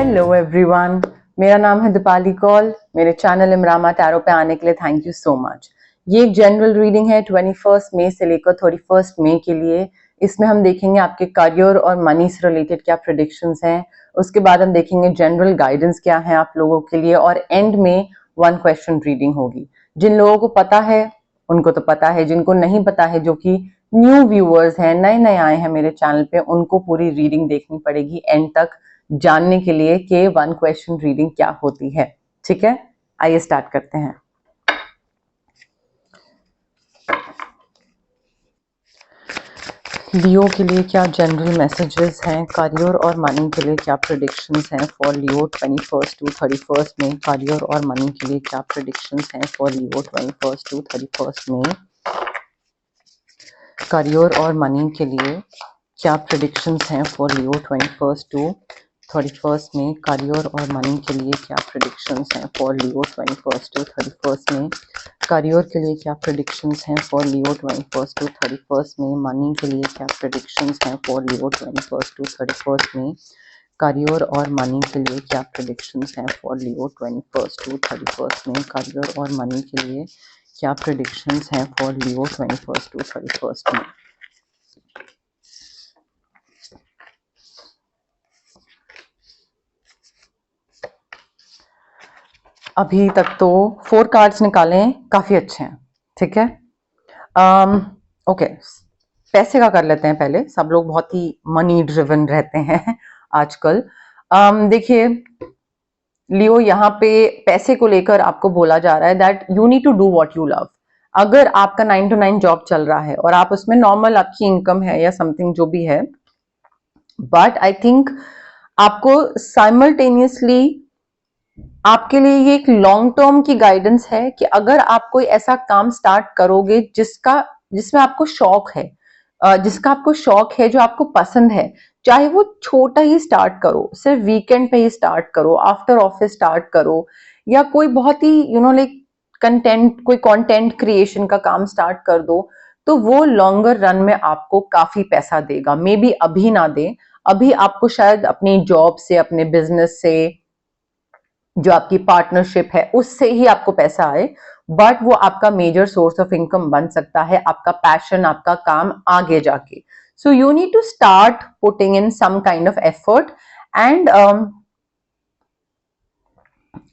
Hello everyone, मेरा नाम है दीपाली कौल। मेरे चैनल इमरामा टैरो पे आने के लिए थैंक यू सो मच। ये एक जनरल रीडिंग है 21 मई से लेकर 31 मई के लिए। इसमें हम देखेंगे आपके करियर और मनी से रिलेटेड क्या प्रेडिक्शंस हैं। उसके बाद हम देखेंगे जनरल गाइडेंस क्या है आप लोगों के लिए, और एंड में 1 क्वेश्चन रीडिंग होगी। जिन लोगों को पता है उनको तो पता है, जिनको नहीं पता है, जो कि न्यू व्यूअर्स हैं, नए नए आए हैं मेरे चैनल पे, उनको पूरी रीडिंग देखनी पड़ेगी एंड तक जानने के लिए कि 1 क्वेश्चन रीडिंग क्या होती है। ठीक है, आइए स्टार्ट करते हैं। लियो के लिए क्या जनरल मैसेजेस हैं, करियर और मनी के लिए क्या प्रेडिक्शंस हैं फॉर लियो 21 टू 31 में। करियर और मनी के लिए क्या प्रेडिक्शंस हैं फॉर लियो 21 टू 31 में। करियर और मनी के लिए क्या प्रेडिक्शंस हैं फॉर लियो 21 टू 31 में। करियर और मनी के लिए क्या प्रेडिक्शंस हैं फॉर लियो 21 टू 31 में। करियर के लिए क्या प्रेडिक्शंस हैं फॉर लियो 21 टू 31 में। मनी के लिए क्या प्रेडिक्शंस हैं फॉर लियो 21 टू 31 में। करियर और मनी के लिए क्या प्रेडिक्शंस हैं फॉर लियो 21 टू 31 में। करियर और मनी के लिए क्या प्रेडिक्शंस हैं फॉर लियो 21 टू 31 में। अभी तक तो 4 कार्ड्स निकाले हैं, काफी अच्छे हैं। ठीक है, ओके, पैसे का कर लेते हैं पहले। सब लोग बहुत ही मनी ड्रिवन रहते हैं आजकल। देखिए लियो, यहाँ पे पैसे को लेकर आपको बोला जा रहा है that you need to do what you love. अगर आपका 9 to 9 जॉब चल रहा है और आप उसमें नॉर्मल आपकी इनकम है या समथिंग जो भी है, बट आई थिंक आपको साइमल्टेनियसली आपके लिए ये एक लॉन्ग टर्म की गाइडेंस है कि अगर आप कोई ऐसा काम स्टार्ट करोगे जिसमें आपको शौक है, जिसका आपको शौक है, जो आपको पसंद है, चाहे वो छोटा ही स्टार्ट करो, सिर्फ वीकेंड पे ही स्टार्ट करो, आफ्टर ऑफिस स्टार्ट करो, या कोई बहुत ही लाइक कोई कंटेंट क्रिएशन का काम स्टार्ट कर दो, तो वो लॉन्गर रन में आपको काफी पैसा देगा। मे बी अभी ना दे, अभी आपको शायद अपनी जॉब से, अपने बिजनेस से, जो आपकी पार्टनरशिप है उससे ही आपको पैसा आए, बट वो आपका मेजर सोर्स ऑफ इनकम बन सकता है, आपका पैशन, आपका काम आगे जाके। So you need to start putting in some kind of effort and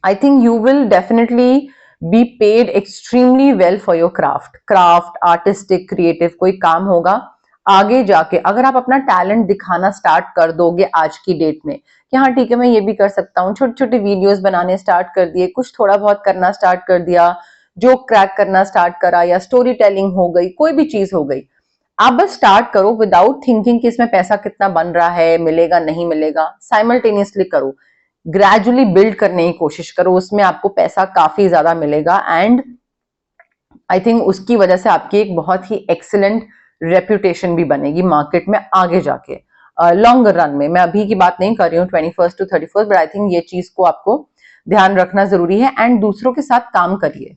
I think you will definitely be paid extremely well for your craft, artistic, creative कोई काम होगा आगे जाके। अगर आप अपना टैलेंट दिखाना स्टार्ट कर दोगे आज की डेट में कि हाँ ठीक है मैं ये भी कर सकता हूँ, छोटे छोटे वीडियोस बनाने स्टार्ट कर दिए, कुछ थोड़ा बहुत करना स्टार्ट कर दिया, जोक क्रैक करना स्टार्ट करा, या स्टोरी टेलिंग हो गई, कोई भी चीज हो गई, आप बस स्टार्ट करो विदाउट थिंकिंग कि इसमें पैसा कितना बन रहा है, मिलेगा नहीं मिलेगा। साइमल्टेनियसली करो, ग्रेजुअली बिल्ड करने की कोशिश करो, उसमें आपको पैसा काफी ज्यादा मिलेगा एंड आई थिंक उसकी वजह से आपकी एक बहुत ही एक्सीलेंट रेप्यूटेशन भी बनेगी मार्केट में आगे जाके, लॉन्गर रन में। मैं अभी की बात नहीं कर रही हूँ 21 टू 31, बट आई थिंक ये चीज को आपको ध्यान रखना जरूरी है एंड दूसरों के साथ काम करिए।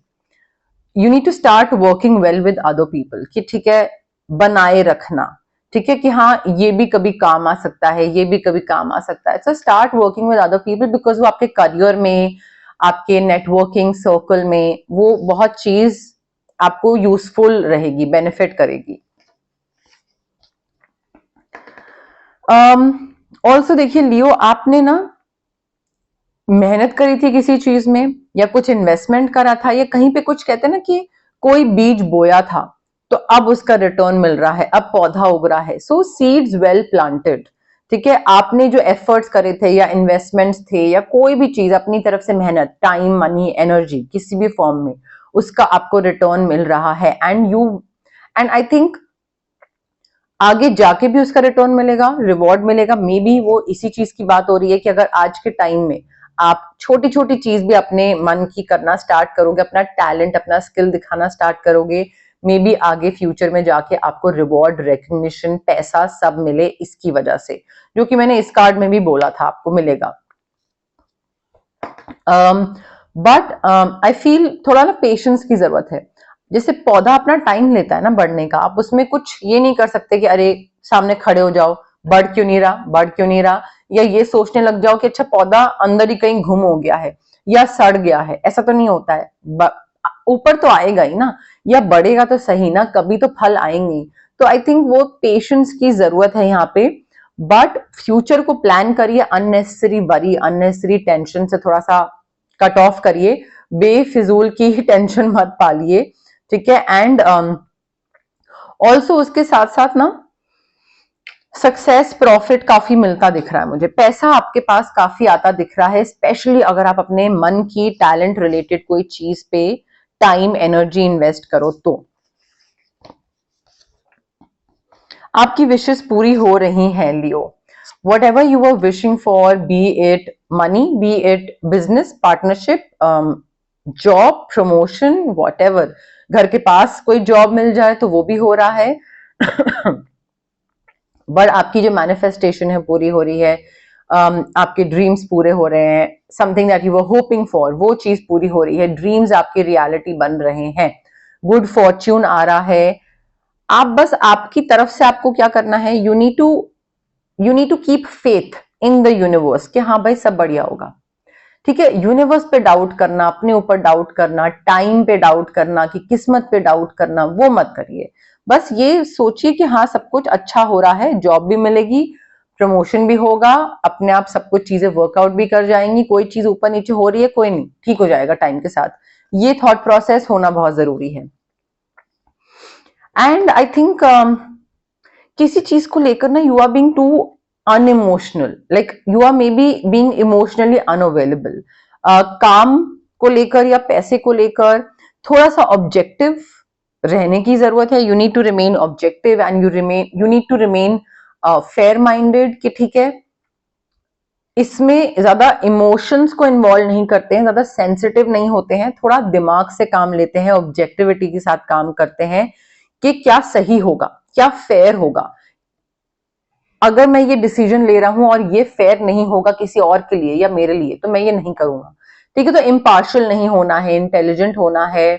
You need to start working well with other people, कि ठीक है बनाए रखना, ठीक है कि हाँ ये भी कभी काम आ सकता है, ये भी कभी काम आ सकता है। So start working with other people because वो आपके करियर में, आपके नेटवर्किंग सर्कल में वो बहुत चीज आपको यूजफुल रहेगी, बेनिफिट करेगी। ऑल्सो देखिए लियो, आपने ना मेहनत करी थी किसी चीज में, या कुछ इन्वेस्टमेंट करा था, या कहीं पे कुछ कहते हैं ना कि कोई बीज बोया था तो अब उसका रिटर्न मिल रहा है, अब पौधा उग रहा है। सो सीड्स वेल प्लांटेड, ठीक है। आपने जो एफर्ट्स करे थे या इन्वेस्टमेंट्स थे या कोई भी चीज अपनी तरफ से मेहनत, टाइम, मनी, एनर्जी किसी भी फॉर्म में, उसका आपको रिटर्न मिल रहा है एंड आई थिंक आगे जाके भी उसका रिटर्न मिलेगा, रिवॉर्ड मिलेगा। मे बी वो इसी चीज की बात हो रही है कि अगर आज के टाइम में आप छोटी छोटी चीज भी अपने मन की करना स्टार्ट करोगे, अपना टैलेंट, अपना स्किल दिखाना स्टार्ट करोगे, मे बी आगे फ्यूचर में जाके आपको रिवॉर्ड, रिकग्निशन, पैसा सब मिले इसकी वजह से, जो कि मैंने इस कार्ड में भी बोला था आपको मिलेगा। बट आई फील थोड़ा ना पेशेंस की जरूरत है। जैसे पौधा अपना टाइम लेता है ना बढ़ने का, आप उसमें कुछ ये नहीं कर सकते कि अरे सामने खड़े हो जाओ बढ़ क्यों नहीं रहा, बढ़ क्यों नहीं रहा, या ये सोचने लग जाओ कि अच्छा पौधा अंदर ही कहीं गुम हो गया है या सड़ गया है। ऐसा तो नहीं होता है, ऊपर तो आएगा ही ना, या बढ़ेगा तो सही ना, कभी तो फल आएंगे। तो आई थिंक वो पेशेंस की जरूरत है यहाँ पे। बट फ्यूचर को प्लान करिए, अननेसेसरी वरी, अननेसेसरी टेंशन से थोड़ा सा कट ऑफ करिए, बेफिजूल की टेंशन मत पालिए, ठीक है। एंड ऑल्सो उसके साथ साथ ना सक्सेस प्रॉफिट काफी मिलता दिख रहा है मुझे, पैसा आपके पास काफी आता दिख रहा है, स्पेशली अगर आप अपने मन की टैलेंट रिलेटेड कोई चीज पे टाइम एनर्जी इन्वेस्ट करो तो। आपकी विशेष पूरी हो रही हैं Leo. Whatever you are wishing for, be it money, be it business partnership, job promotion, whatever, घर के पास कोई जॉब मिल जाए तो वो भी हो रहा है बट आपकी जो मैनिफेस्टेशन है पूरी हो रही है, आपके ड्रीम्स पूरे हो रहे हैं, something that you were hoping for वो चीज पूरी हो रही है, ड्रीम्स आपकी रियलिटी बन रहे हैं, गुड फॉर्च्यून आ रहा है। आप बस आपकी तरफ से आपको क्या करना है, you need to keep faith in the universe कि हाँ भाई सब बढ़िया होगा, ठीक है। यूनिवर्स पे डाउट करना, अपने ऊपर डाउट करना, टाइम पे डाउट करना, कि किस्मत पे डाउट करना, वो मत करिए। बस ये सोचिए कि हाँ सब कुछ अच्छा हो रहा है, जॉब भी मिलेगी, प्रमोशन भी होगा, अपने आप सब कुछ चीजें वर्कआउट भी कर जाएंगी, कोई चीज ऊपर नीचे हो रही है कोई नहीं, ठीक हो जाएगा टाइम के साथ। ये थॉट प्रोसेस होना बहुत जरूरी है। एंड आई थिंक किसी चीज को लेकर ना you are being too unemotional, like you are maybe being emotionally unavailable. काम को लेकर या पैसे को लेकर थोड़ा सा ऑब्जेक्टिव रहने की जरूरत है। You need to remain objective and you need to remain fair minded, कि ठीक है इसमें ज्यादा इमोशंस को इन्वॉल्व नहीं करते हैं, ज्यादा सेंसिटिव नहीं होते हैं, थोड़ा दिमाग से काम लेते हैं, ऑब्जेक्टिविटी के साथ काम करते हैं कि क्या सही होगा, क्या फेयर होगा। अगर मैं ये डिसीजन ले रहा हूं और ये फेयर नहीं होगा किसी और के लिए या मेरे लिए, तो मैं ये नहीं करूंगा, ठीक है। तो इम्पार्शियल नहीं होना है, इंटेलिजेंट होना है,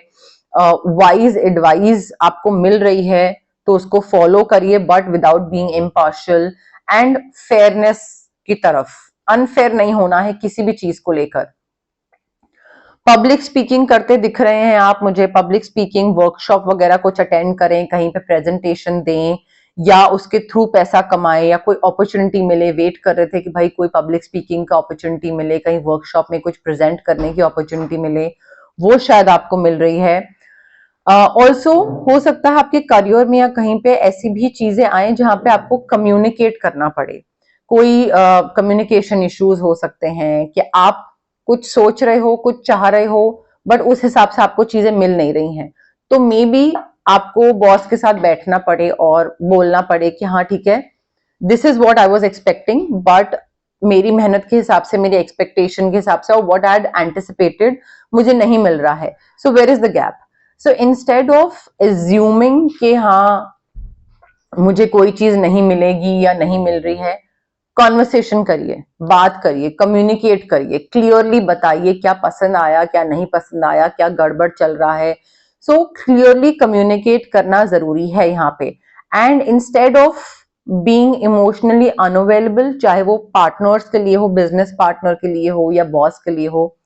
वाइज एडवाइस आपको मिल रही है तो उसको फॉलो करिए, but without being impartial, and fairness की तरफ, अनफेयर नहीं होना है किसी भी चीज को लेकर। पब्लिक स्पीकिंग करते दिख रहे हैं आप मुझे, पब्लिक स्पीकिंग वर्कशॉप वगैरह कुछ अटेंड करें, कहीं पे प्रेजेंटेशन दें, या उसके थ्रू पैसा कमाएं, या कोई अपॉर्चुनिटी मिले, वेट कर रहे थे कि भाई कोई पब्लिक स्पीकिंग का अपॉर्चुनिटी मिले, कहीं वर्कशॉप में कुछ प्रेजेंट करने की अपॉर्चुनिटी मिले, वो शायद आपको मिल रही है। ऑल्सो हो सकता है आपके करियर में या कहीं पे ऐसी भी चीजें आए जहां पे आपको कम्युनिकेट करना पड़े, कोई कम्युनिकेशन इश्यूज हो सकते हैं कि आप कुछ सोच रहे हो, कुछ चाह रहे हो, बट उस हिसाब से आपको चीजें मिल नहीं रही हैं, तो मे बी आपको बॉस के साथ बैठना पड़े और बोलना पड़े कि हाँ ठीक है, this is what I was expecting, but मेरी मेहनत के हिसाब से, मेरी एक्सपेक्टेशन के हिसाब से, और व्हाट आई हैड एंटिसिपेटेड मुझे नहीं मिल रहा है, so where is the gap. So instead of assuming कि हाँ मुझे कोई चीज नहीं मिलेगी या नहीं मिल रही है, कॉन्वर्सेशन करिए, बात करिए, कम्युनिकेट करिए, क्लियरली बताइए क्या पसंद आया, क्या नहीं पसंद आया, क्या गड़बड़ चल रहा है। सो क्लियरली कम्युनिकेट करना जरूरी है यहाँ पे। And instead of being emotionally unavailable, चाहे वो पार्टनर्स के लिए हो, बिजनेस पार्टनर के लिए हो या बॉस के लिए हो,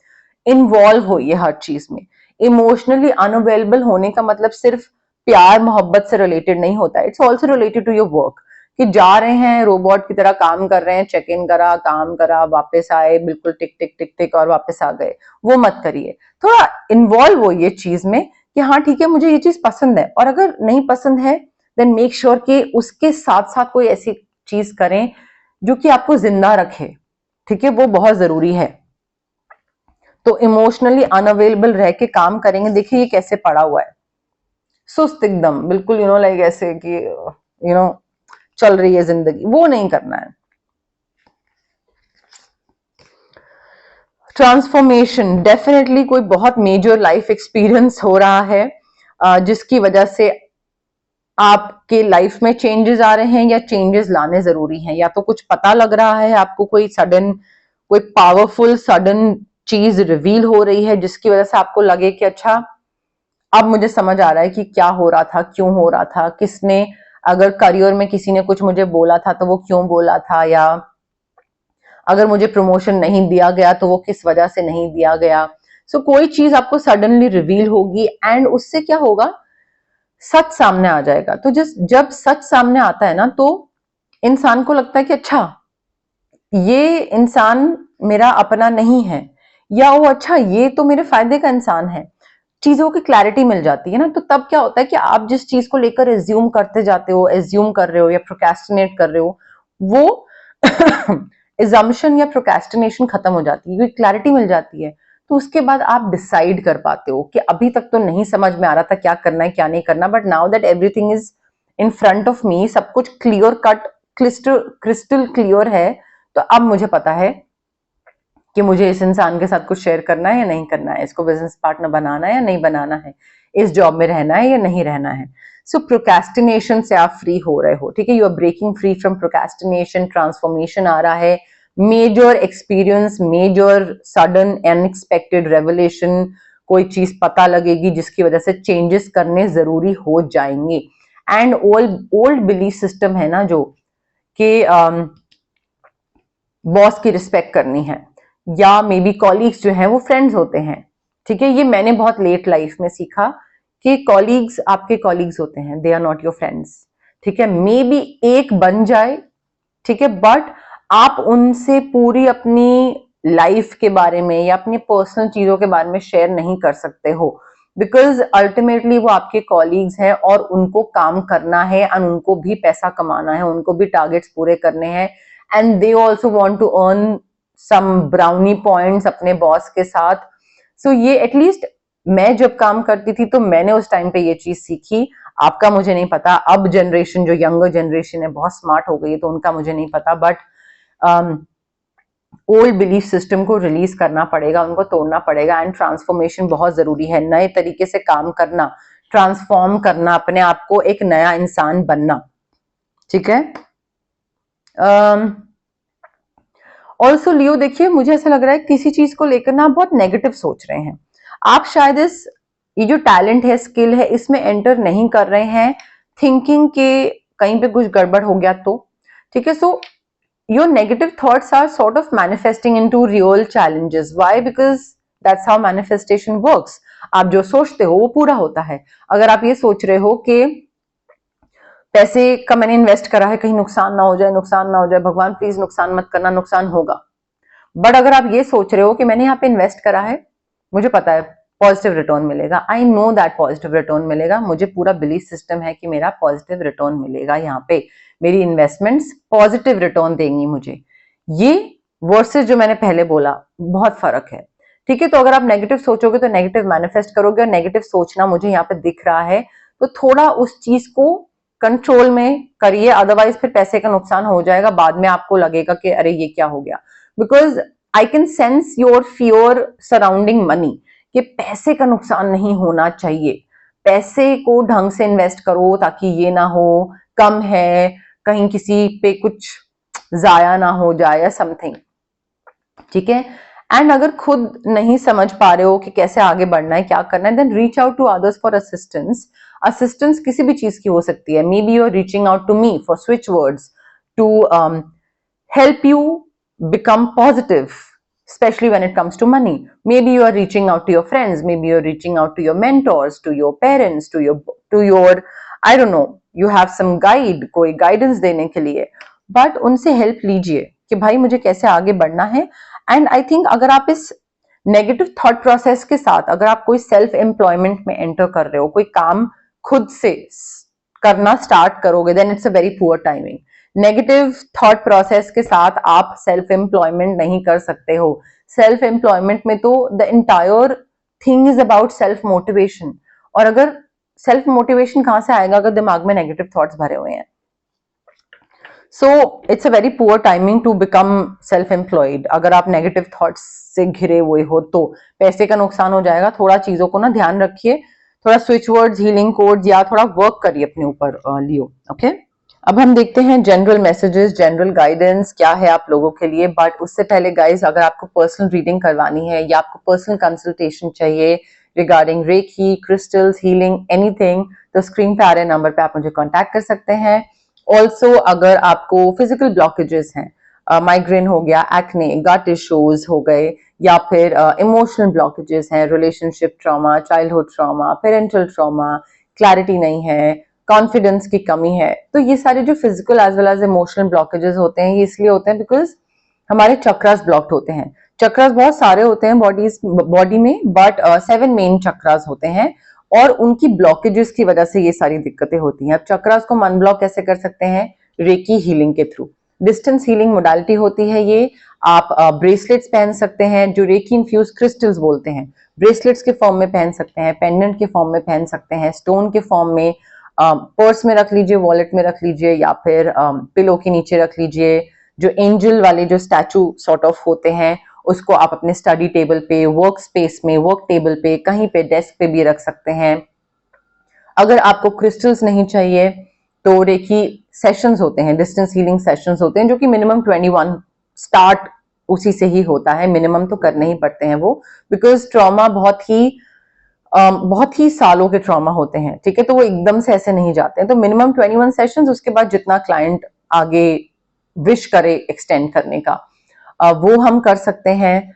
इन्वॉल्व होइए हर चीज में। इमोशनली अनअवेलेबल होने का मतलब सिर्फ प्यार मोहब्बत से रिलेटेड नहीं होता, it's also related to your work, कि जा रहे हैं रोबोट की तरह काम कर रहे हैं, चेक इन करा, काम करा, वापस आए, बिल्कुल टिक टिक टिक टिक और वापस आ गए, वो मत करिए। थोड़ा इन्वॉल्व होइए चीज में कि हाँ ठीक है मुझे ये चीज पसंद है, और अगर नहीं पसंद है देन मेक श्योर कि उसके साथ साथ कोई ऐसी चीज करें जो कि आपको जिंदा रखे, ठीक है, वो बहुत जरूरी है। तो इमोशनली अनअवेलेबल रह के काम करेंगे, देखिए ये कैसे पड़ा हुआ है, सुस्त एकदम, बिल्कुल लाइक ऐसे कि चल रही है जिंदगी, वो नहीं करना है। ट्रांसफॉर्मेशन डेफिनेटली कोई बहुत मेजर लाइफ एक्सपीरियंस हो रहा है, जिसकी वजह से आपके लाइफ में चेंजेस आ रहे हैं या चेंजेस लाने जरूरी हैं, या तो कुछ पता लग रहा है आपको, कोई सडन, कोई पावरफुल सडन चीज रिवील हो रही है जिसकी वजह से आपको लगे कि अच्छा अब मुझे समझ आ रहा है कि क्या हो रहा था, क्यों हो रहा था, किसने अगर करियर में किसी ने कुछ मुझे बोला था तो वो क्यों बोला था, या अगर मुझे प्रमोशन नहीं दिया गया तो वो किस वजह से नहीं दिया गया। सो कोई चीज आपको सडनली रिवील होगी एंड उससे क्या होगा, सच सामने आ जाएगा। तो जब सच सामने आता है ना, तो इंसान को लगता है कि अच्छा, ये इंसान मेरा अपना नहीं है, या वो अच्छा ये तो मेरे फायदे का इंसान है। चीजों की क्लैरिटी मिल जाती है ना, तो तब क्या होता है कि आप जिस चीज को लेकर एज्यूम करते जाते हो, एज्यूम कर रहे हो या प्रोक्रेस्टिनेट कर रहे हो, वो एजम्पशन या प्रोक्रेस्टिनेशन खत्म हो जाती है, क्योंकि क्लैरिटी मिल जाती है। तो उसके बाद आप डिसाइड कर पाते हो कि अभी तक तो नहीं समझ में आ रहा था क्या करना है क्या नहीं करना, but now that everything is in front of me, सब कुछ क्लियर कट, क्रिस्टल क्लियर है, तो अब मुझे पता है कि मुझे इस इंसान के साथ कुछ शेयर करना है या नहीं करना है, इसको बिजनेस पार्टनर बनाना है या नहीं बनाना है, इस जॉब में रहना है या नहीं रहना है। सो प्रोक्रेस्टिनेशन से आप फ्री हो रहे हो, ठीक है, you are breaking free from procrastination, transformation आ रहा है, major experience, major sudden unexpected revelation, कोई चीज पता लगेगी जिसकी वजह से चेंजेस करने जरूरी हो जाएंगे। एंड ओल्ड बिलीफ सिस्टम है ना, जो कि बॉस की रिस्पेक्ट करनी है, या मे बी कॉलीग्स जो हैं वो फ्रेंड्स होते हैं, ठीक है, ये मैंने बहुत लेट लाइफ में सीखा कि कॉलीग्स आपके कॉलीग्स होते हैं, they are not your friends, ठीक है, मे बी एक बन जाए, ठीक है, बट आप उनसे पूरी अपनी लाइफ के बारे में या अपनी पर्सनल चीजों के बारे में शेयर नहीं कर सकते हो, बिकॉज अल्टीमेटली वो आपके कॉलीग्स हैं और उनको काम करना है एंड उनको भी पैसा कमाना है, उनको भी टारगेट्स पूरे करने हैं, and they also want to earn some brownie points अपने बॉस के साथ। सो ये एटलीस्ट मैं जब काम करती थी तो मैंने उस टाइम पे ये चीज सीखी, आपका मुझे नहीं पता, अब जनरेशन जो यंगर जनरेशन है बहुत स्मार्ट हो गई है तो उनका मुझे नहीं पता, बट ओल्ड बिलीफ सिस्टम को रिलीज करना पड़ेगा, उनको तोड़ना पड़ेगा, एंड ट्रांसफॉर्मेशन बहुत जरूरी है, नए तरीके से काम करना, ट्रांसफॉर्म करना अपने आप को, एक नया इंसान बनना, ठीक है। ऑल्सो लियो, देखिए मुझे ऐसा लग रहा है किसी चीज को लेकर ना आप बहुत नेगेटिव सोच रहे हैं, आप शायद ये जो टैलेंट है, स्किल है, इसमें एंटर नहीं कर रहे हैं थिंकिंग के कहीं पे कुछ गड़बड़ हो गया तो, ठीक है। सो your negative thoughts are sort of manifesting into real challenges. Why? Because that's how manifestation works. आप जो सोचते हो वो पूरा होता है। अगर आप ये सोच रहे हो कि पैसे का मैंने इन्वेस्ट करा है, कहीं नुकसान ना हो जाए, नुकसान ना हो जाए, भगवान प्लीज नुकसान मत करना, नुकसान होगा, बट अगर आप ये सोच रहे हो कि मैंने यहाँ पे इन्वेस्ट करा है, मुझे पता है पॉजिटिव रिटर्न मिलेगा, I know that positive return मिलेगा, मुझे पूरा बिलीफ सिस्टम है कि मेरा पॉजिटिव रिटर्न मिलेगा, यहाँ पे मेरी इन्वेस्टमेंट्स पॉजिटिव रिटर्न देंगी मुझे, ये वर्सेस जो मैंने पहले बोला बहुत फर्क है, ठीक है। तो अगर आप नेगेटिव सोचोगे तो नेगेटिव मैनिफेस्ट करोगे, और नेगेटिव सोचना मुझे यहाँ पे दिख रहा है, तो थोड़ा उस चीज को कंट्रोल में करिए, अदरवाइज फिर पैसे का नुकसान हो जाएगा, बाद में आपको लगेगा कि अरे ये क्या हो गया, because I can sense your fear surrounding money, कि पैसे का नुकसान नहीं होना चाहिए, पैसे को ढंग से इन्वेस्ट करो ताकि ये ना हो कम है, कहीं किसी पे कुछ जाया ना हो जाए या समथिंग, ठीक है। एंड अगर खुद नहीं समझ पा रहे हो कि कैसे आगे बढ़ना है, क्या करना है, then reach out to others for assistance. Assistance किसी भी चीज की हो सकती है, maybe you are reaching out to me for switch words to help you become positive, especially when it comes to money. Maybe you are reaching out to your friends, maybe you are reaching out to your mentors, to your parents, to your I don't know, you have some guide, कोई guidance देने के लिए, but उनसे help लीजिए कि भाई मुझे कैसे आगे बढ़ना है। एंड आई थिंक अगर आप इस नेगेटिव थॉट प्रोसेस के साथ, अगर आप कोई सेल्फ एम्प्लॉयमेंट में एंटर कर रहे हो, कोई काम खुद से करना स्टार्ट करोगे, then it's a very poor timing. Negative thought process के साथ आप सेल्फ एम्प्लॉयमेंट नहीं कर सकते हो। सेल्फ एम्प्लॉयमेंट में तो the entire thing is about self motivation, और अगर सेल्फ मोटिवेशन कहां से आएगा अगर दिमाग में नेगेटिव थॉट्स भरे हुए हैं। So it's a very poor timing to become self employed. अगर आप नेगेटिव थॉट्स से घिरे हुए हो तो पैसे का नुकसान हो जाएगा, थोड़ा चीजों को ना ध्यान रखिए, थोड़ा स्विच वर्ड्स, हीलिंग कोड्स, या थोड़ा वर्क करिए अपने ऊपर लियो, ओके। अब हम देखते हैं जनरल मैसेजेस, जनरल गाइडेंस क्या है आप लोगों के लिए, बट उससे पहले गाइस, अगर आपको पर्सनल रीडिंग करवानी है या आपको पर्सनल कंसल्टेशन चाहिए regarding reiki, crystals, healing, anything, तो स्क्रीन पे आ रहे नंबर पे आप मुझे कांटेक्ट कर सकते हैं। ऑल्सो अगर आपको फिजिकल ब्लॉकेजेस हैं, माइग्रेन हो गया, एक्ने, गट इश्यूज हो गए, या फिर इमोशनल ब्लॉकेजेस हैं, relationship trauma, childhood trauma, parental trauma, clarity नहीं है, कॉन्फिडेंस की कमी है, तो ये सारे जो physical as well as emotional blockages होते हैं, ये इसलिए होते हैं बिकॉज हमारे चक्रास ब्लॉक्ड होते हैं। चक्रास बहुत सारे होते हैं बॉडी में, बट 7 मेन चक्रास होते हैं और उनकी ब्लॉकेजेस की वजह से ये सारी दिक्कतें होती हैं। अब चक्रास को अनब्लॉक कैसे कर सकते हैं? रेकी हीलिंग के थ्रू। डिस्टेंस हीलिंग मोडालिटी होती है ये। आप ब्रेसलेट्स पहन सकते हैं जो रेकी इन्फ्यूज क्रिस्टल्स बोलते हैं, ब्रेसलेट्स के फॉर्म में पहन सकते हैं, पेंडेंट के फॉर्म में पहन सकते हैं, स्टोन के फॉर्म में पर्स में रख लीजिए, वॉलेट में रख लीजिए, या फिर पिलो के नीचे रख लीजिए। जो एंजल वाले जो स्टैचू सॉर्ट ऑफ होते हैं उसको आप अपने स्टडी टेबल पे, वर्क स्पेस में, वर्क टेबल पे, कहीं पे डेस्क पे भी रख सकते हैं। अगर आपको क्रिस्टल्स नहीं चाहिए तो रेकी सेशंस होते हैं, डिस्टेंस हीलिंग सेशंस होते हैं जो कि मिनिमम 21 स्टार्ट उसी से ही होता है, मिनिमम तो करने ही पड़ते हैं वो, बिकॉज ट्रॉमा बहुत ही सालों के ट्रॉमा होते हैं, ठीक है, तो वो एकदम से ऐसे नहीं जाते हैं। तो मिनिमम 21 सेशंस, उसके बाद जितना क्लाइंट आगे विश करे एक्सटेंड करने का वो हम कर सकते हैं।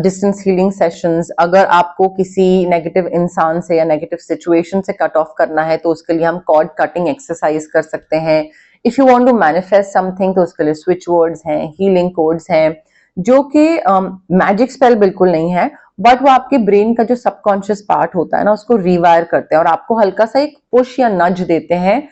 डिस्टेंस हीलिंग सेशंस, अगर आपको किसी नेगेटिव इंसान से या नेगेटिव सिचुएशन से कट ऑफ करना है तो उसके लिए हम कॉर्ड कटिंग एक्सरसाइज कर सकते हैं। If you want to manifest something तो उसके लिए स्विच वर्ड्स हैं, हीलिंग कोड्स हैं, जो कि मैजिक स्पेल बिल्कुल नहीं है, बट वो आपके ब्रेन का जो सबकॉन्शियस पार्ट होता है ना उसको रिवायर करते हैं और आपको हल्का सा एक पुश या नज देते हैं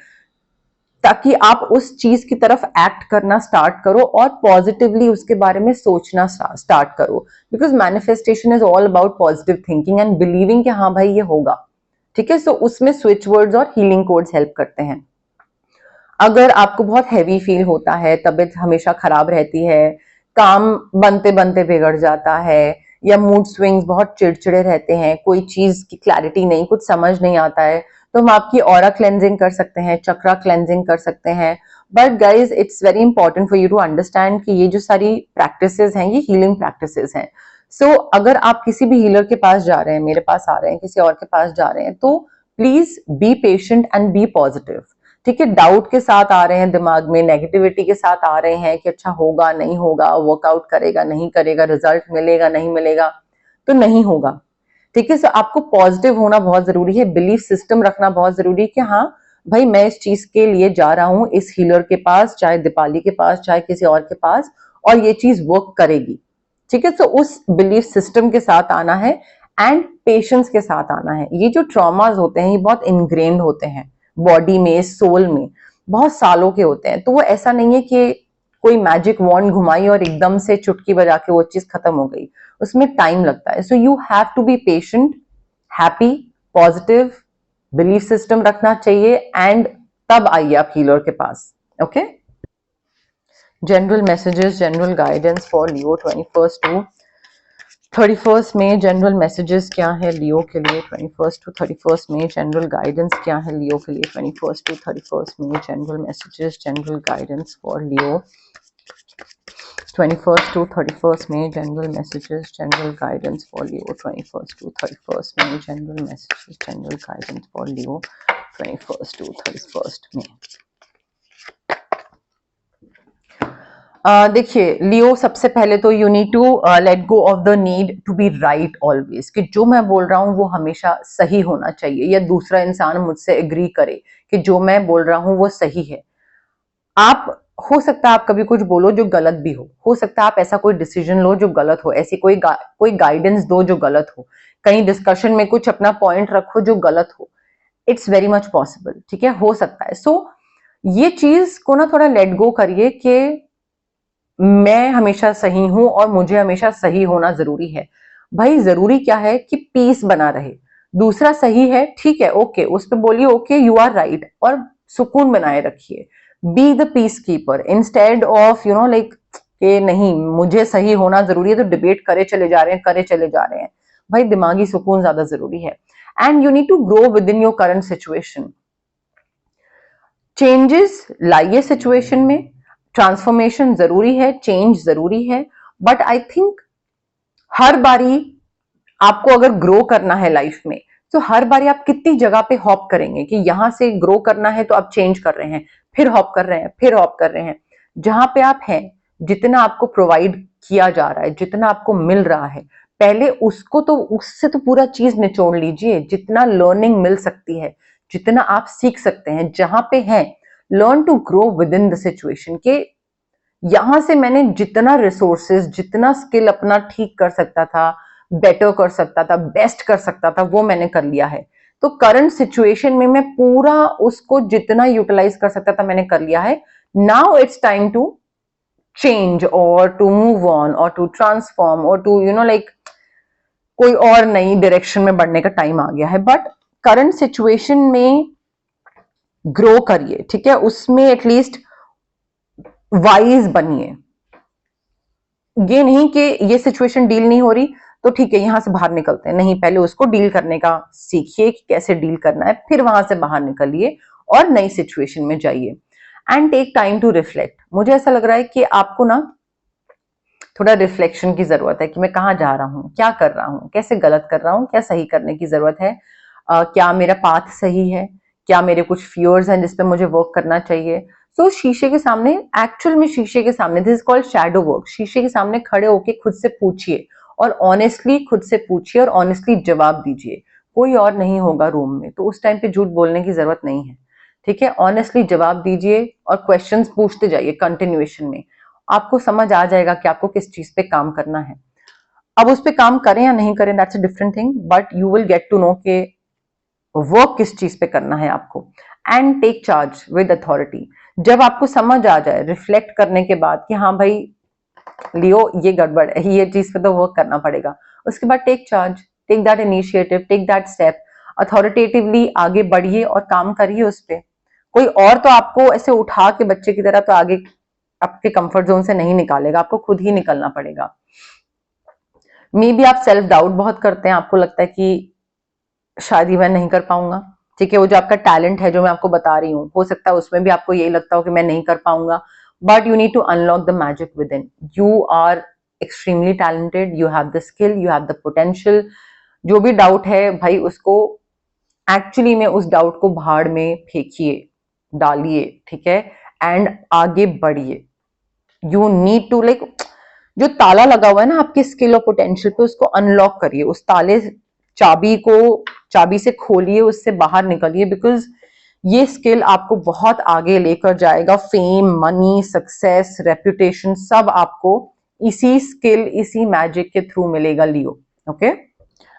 ताकि आप उस चीज की तरफ एक्ट करना स्टार्ट करो और पॉजिटिवली उसके बारे में सोचना स्टार्ट करो। Because manifestation is all about positive thinking and believing कि हाँ भाई ये होगा, ठीक है। सो उसमें स्विच वर्ड्स और हीलिंग कोड्स हेल्प करते हैं। अगर आपको बहुत हैवी फील होता है, तबीयत हमेशा खराब रहती है, काम बनते बनते बिगड़ जाता है, या मूड स्विंग्स बहुत चिड़चिड़े रहते हैं, कोई चीज की क्लैरिटी नहीं, कुछ समझ नहीं आता है, तो हम आपकी ऑरा क्लेंजिंग कर सकते हैं, चक्रा क्लेंजिंग कर सकते हैं। But guys it's very important for you to understand कि ये जो सारी प्रैक्टिसेस हैं ये हीलिंग प्रैक्टिसेस हैं। सो अगर आप किसी भी हीलर के पास जा रहे हैं, मेरे पास आ रहे हैं, किसी और के पास जा रहे हैं, तो please be patient and be positive, ठीक है। डाउट के साथ आ रहे हैं, दिमाग में नेगेटिविटी के साथ आ रहे हैं कि अच्छा होगा नहीं होगा, वर्कआउट करेगा नहीं करेगा, रिजल्ट मिलेगा नहीं मिलेगा, तो नहीं होगा, ठीक है। सो आपको पॉजिटिव होना बहुत जरूरी है, बिलीफ सिस्टम रखना बहुत जरूरी है कि हाँ भाई मैं इस चीज के लिए जा रहा हूं, इस हीलर के पास, चाहे दीपाली के पास, चाहे किसी और के पास, और ये चीज वर्क करेगी, ठीक है। सो उस बिलीफ सिस्टम के साथ आना है एंड पेशेंस के साथ आना है। ये जो ट्रॉमास होते हैं ये बहुत इनग्रेन्ड होते हैं बॉडी में, सोल में, बहुत सालों के होते हैं, तो वो ऐसा नहीं है कि कोई मैजिक वॉन्ड घुमाई और एकदम से चुटकी बजा के वो चीज खत्म हो गई, उसमें टाइम लगता है। So you have to be patient, happy, positive, belief system रखना चाहिए, एंड तब आइए आप हीलर के पास, okay. General messages, general guidance for Leo 21 to 31 में, जनरल मैसेजेस क्या है लियो के लिए 21 टू 31 में, जनरल गाइडेंस क्या है लियो के लिए 21 टू 31 में, general messages, general guidance for Leo 21 to 31 में, general messages, general guidance for Leo 21 to 31 में, general messages, general guidance for Leo 21 to 31 में। देखिए लियो, सबसे पहले तो you need to let go of the need to be right always, कि जो मैं बोल रहा हूं वो हमेशा सही होना चाहिए, या दूसरा इंसान मुझसे एग्री करे कि जो मैं बोल रहा हूं वो सही है। आप, हो सकता है आप कभी कुछ बोलो जो गलत भी हो सकता है आप ऐसा कोई डिसीजन लो जो गलत हो, ऐसी कोई गाइडेंस दो जो गलत हो, कहीं डिस्कशन में कुछ अपना पॉइंट रखो जो गलत हो, इट्स वेरी मच पॉसिबल, ठीक है, हो सकता है। सो ये चीज को ना थोड़ा लेट गो करिए कि मैं हमेशा सही हूं और मुझे हमेशा सही होना जरूरी है। भाई जरूरी क्या है कि पीस बना रहे, दूसरा सही है ठीक है, ओके, उस पर बोलिए ओके यू आर राइट, और सुकून बनाए रखिए। Be the piece keeper instead of like कि नहीं मुझे सही होना जरूरी है तो डिबेट करे चले जा रहे हैं। भाई दिमागी सुकून ज्यादा जरूरी है, and you need to grow within your current situation. Changes लाइए सिचुएशन में, ट्रांसफॉर्मेशन जरूरी है, चेंज जरूरी है, बट आई थिंक हर बारी आपको अगर ग्रो करना है लाइफ में, तो हर बार आप कितनी जगह पे हॉप करेंगे कि यहां से ग्रो करना है तो आप चेंज कर रहे हैं, फिर हॉप कर रहे हैं, फिर हॉप कर रहे हैं। जहां पे आप हैं, जितना आपको प्रोवाइड किया जा रहा है, जितना आपको मिल रहा है, पहले उसको तो, उससे तो पूरा चीज निचोड़ लीजिए, जितना लर्निंग मिल सकती है, जितना आप सीख सकते हैं जहां पे हैं। Learn to grow within the situation के यहां से मैंने जितना रिसोर्सेज, जितना स्किल अपना ठीक कर सकता था, बेटर कर सकता था, बेस्ट कर सकता था, वो मैंने कर लिया है। तो करंट सिचुएशन में मैं पूरा उसको जितना यूटिलाइज कर सकता था मैंने कर लिया है। Now it's time to change और टू मूव ऑन और टू ट्रांसफॉर्म और टू लाइक कोई और नई डायरेक्शन में बढ़ने का टाइम आ गया है। बट करंट सिचुएशन में ग्रो करिए, ठीक है, उसमें एटलीस्ट वाइज बनिए। ये नहीं कि ये सिचुएशन डील नहीं हो रही तो ठीक है यहां से बाहर निकलते हैं, नहीं, पहले उसको डील करने का सीखिए कि कैसे डील करना है, फिर वहां से बाहर निकलिए और नई सिचुएशन में जाइए। And take time to reflect. मुझे ऐसा लग रहा है कि आपको ना थोड़ा रिफ्लेक्शन की जरूरत है कि मैं कहाँ जा रहा हूँ, क्या कर रहा हूँ, कैसे गलत कर रहा हूँ, क्या सही करने की जरूरत है, क्या मेरा पाथ सही है, क्या मेरे कुछ फियर्स हैं जिसपे मुझे वर्क करना चाहिए। तो शीशे के सामने, एक्चुअल में शीशे के सामने, this is called shadow work, शीशे के सामने खड़े होके खुद से पूछिए और ऑनेस्टली खुद से पूछिए और ऑनेस्टली जवाब दीजिए। कोई और नहीं होगा रूम में, तो उस टाइम पे झूठ बोलने की जरूरत नहीं है, ठीक है। ऑनेस्टली जवाब दीजिए और क्वेश्चंस पूछते जाइए कंटिन्यूएशन में। आपको समझ आ जाएगा कि आपको किस चीज पे काम करना है। अब उस पे काम करें या नहीं करें, that's a different thing, but you will get to know के वर्क किस चीज पे करना है आपको। And take charge with authority. जब आपको समझ आ जाए रिफ्लेक्ट करने के बाद कि हाँ भाई लियो ये गड़बड़ है, ये चीज पे तो वर्क करना पड़ेगा, उसके बाद take charge, take that initiative, take that step, authoritatively आगे बढ़िए और काम करिए उस पे। कोई और तो आपको ऐसे उठा के बच्चे की तरह तो आगे आपके कंफर्ट जोन से नहीं निकालेगा, आपको खुद ही निकलना पड़ेगा। मे बी आप सेल्फ डाउट बहुत करते हैं, आपको लगता है कि शायद ही मैं नहीं कर पाऊंगा, ठीक है। वो जो आपका टैलेंट है जो मैं आपको बता रही हूँ, हो सकता है उसमें भी आपको यही लगता हो कि मैं नहीं कर पाऊंगा, but you need to unlock the magic within. You are extremely talented, you have the skill, you have the potential. जो भी डाउट है भाई, उसको एक्चुअली में उस डाउट को भाड़ में फेंकिए, डालिए, ठीक है, एंड आगे बढ़िए। यू नीड टू लाइक, जो ताला लगा हुआ है ना आपके स्किल और पोटेंशियल पे, उसको अनलॉक करिए, उस ताले चाबी को, चाबी से खोलिए, उससे बाहर निकलिए, बिकॉज ये स्किल आपको बहुत आगे लेकर जाएगा। फेम, मनी, सक्सेस, रेपुटेशन सब आपको इसी स्किल, इसी मैजिक के थ्रू मिलेगा Leo. Okay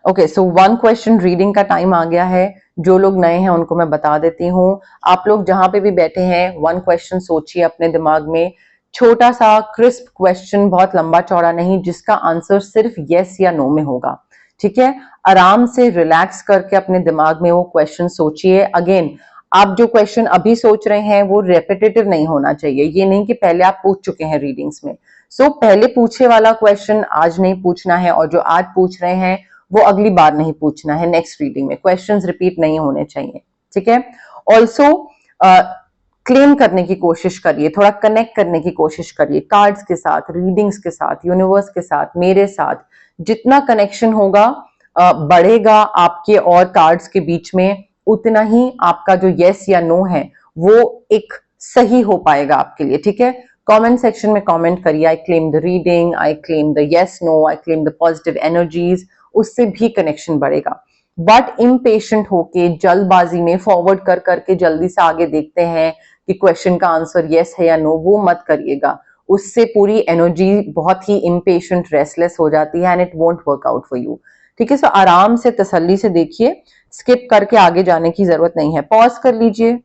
okay, so one question reading का टाइम आ गया है। जो लोग नए हैं उनको मैं बता देती हूँ। आप लोग जहां पे भी बैठे हैं, वन क्वेश्चन सोचिए अपने दिमाग में, छोटा सा क्रिस्प क्वेश्चन, बहुत लंबा चौड़ा नहीं, जिसका आंसर सिर्फ यस या नो में होगा, ठीक है। आराम से रिलैक्स करके अपने दिमाग में वो क्वेश्चन सोचिए। अगेन, आप जो क्वेश्चन अभी सोच रहे हैं वो रेपिटेटिव नहीं होना चाहिए, ये नहीं कि पहले आप पूछ चुके हैं रीडिंग्स में। सो पहले पूछे वाला क्वेश्चन आज नहीं पूछना है, और जो आज पूछ रहे हैं वो अगली बार नहीं पूछना है, नेक्स्ट रीडिंग में क्वेश्चंस रिपीट नहीं होने चाहिए, ठीक है। ऑल्सो क्लेम करने की कोशिश करिए, थोड़ा कनेक्ट करने की कोशिश करिए कार्ड्स के साथ, रीडिंग्स के साथ, यूनिवर्स के साथ, मेरे साथ। जितना कनेक्शन होगा बढ़ेगा आपके और कार्ड्स के बीच में, उतना ही आपका जो यस या नो है वो एक सही हो पाएगा आपके लिए, ठीक है। कमेंट सेक्शन में कमेंट करिए, I claim the reading, I claim the yes no, I claim the positive energies, उससे भी कनेक्शन बढ़ेगा। बट इम्पेशेंट होके जल्दबाजी में फॉरवर्ड कर करके जल्दी से आगे देखते हैं कि क्वेश्चन का आंसर यस है या नो, वो मत करिएगा। उससे पूरी एनर्जी बहुत ही इम्पेशेंट, रेस्टलेस हो जाती है and it won't work out for you, ठीक है। सो आराम से तसल्ली से देखिए, स्किप करके आगे जाने की जरूरत नहीं है। पॉज कर लीजिए,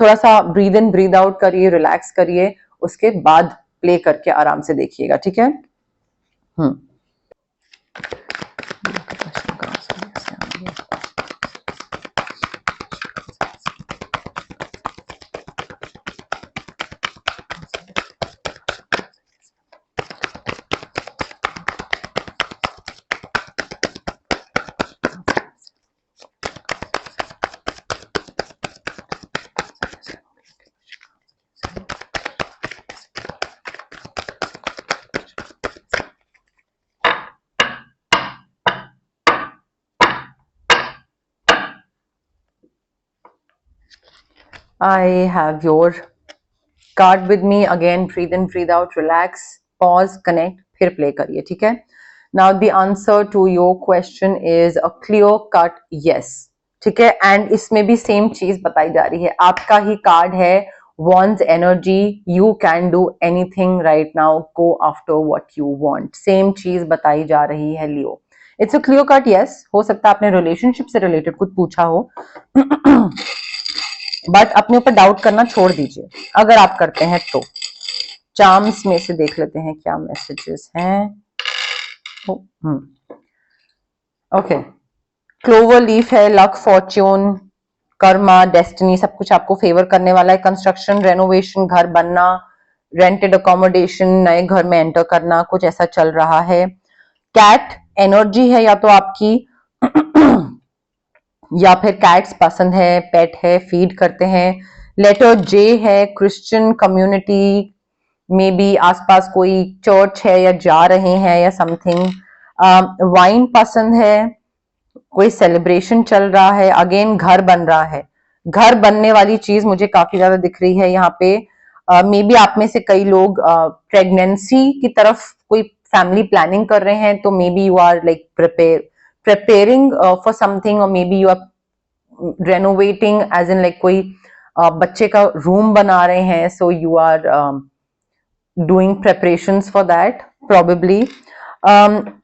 थोड़ा सा ब्रीद इन ब्रीद आउट करिए, रिलैक्स करिए, उसके बाद प्ले करके आराम से देखिएगा, ठीक है। हम्म I have your card with me. Again, breathe in, breathe out, relax, pause, connect, फिर play करिए, ठीक है? Now the answer to your question is a clear cut yes, ठीक है? And इसमें भी same चीज बताई जा रही है, आपका ही कार्ड है Wands energy, you can do anything right now, go after what you want. Same चीज बताई जा रही है लियो. It's a clear cut yes. हो सकता है आपने रिलेशनशिप से रिलेटेड कुछ पूछा हो बट अपने ऊपर डाउट करना छोड़ दीजिए अगर आप करते हैं तो. चार्म्स में से देख लेते हैं क्या मैसेजेस हैं. ओके, क्लोवर लीफ है, लक, फॉर्च्यून, कर्मा, डेस्टिनी, सब कुछ आपको फेवर करने वाला है. कंस्ट्रक्शन, रेनोवेशन, घर बनना, रेंटेड अकोमोडेशन, नए घर में एंटर करना, कुछ ऐसा चल रहा है. कैट एनर्जी है या तो आपकी या फिर कैट्स पसंद है, पेट है, फीड करते हैं. लेटर जे है, क्रिश्चियन कम्युनिटी, मे बी आसपास कोई चर्च है या जा रहे हैं या समथिंग. वाइन पसंद है, कोई सेलिब्रेशन चल रहा है. अगेन घर बन रहा है, घर बनने वाली चीज मुझे काफी ज्यादा दिख रही है यहाँ पे. मे बी आप में से कई लोग प्रेगनेंसी की तरफ कोई फैमिली प्लानिंग कर रहे हैं, तो maybe you are like preparing for something, or maybe you are renovating as in like कोई बच्चे का रूम बना रहे हैं, so you are doing preparations for that probably.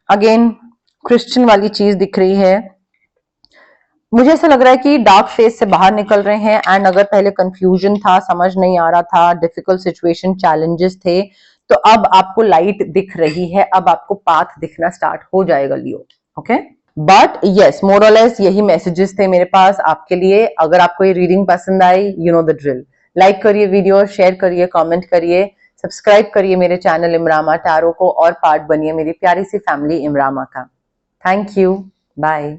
Again Christian वाली चीज दिख रही है. मुझे ऐसा लग रहा है कि डार्क फेज से बाहर निकल रहे हैं. एंड अगर पहले कंफ्यूजन था, समझ नहीं आ रहा था, डिफिकल्ट सिचुएशन, चैलेंजेस थे, तो अब आपको लाइट दिख रही है, अब आपको पाथ दिखना स्टार्ट हो जाएगा लियो. ओके, बट यस, मोर और लेस यही मैसेजेस थे मेरे पास आपके लिए. अगर आपको ये रीडिंग पसंद आई, you know the drill. Like करिए वीडियो, शेयर करिए, कमेंट करिए, सब्सक्राइब करिए मेरे चैनल इमरामा टैरो को, और पार्ट बनिए मेरी प्यारी सी फैमिली इमरामा का. Thank you, bye.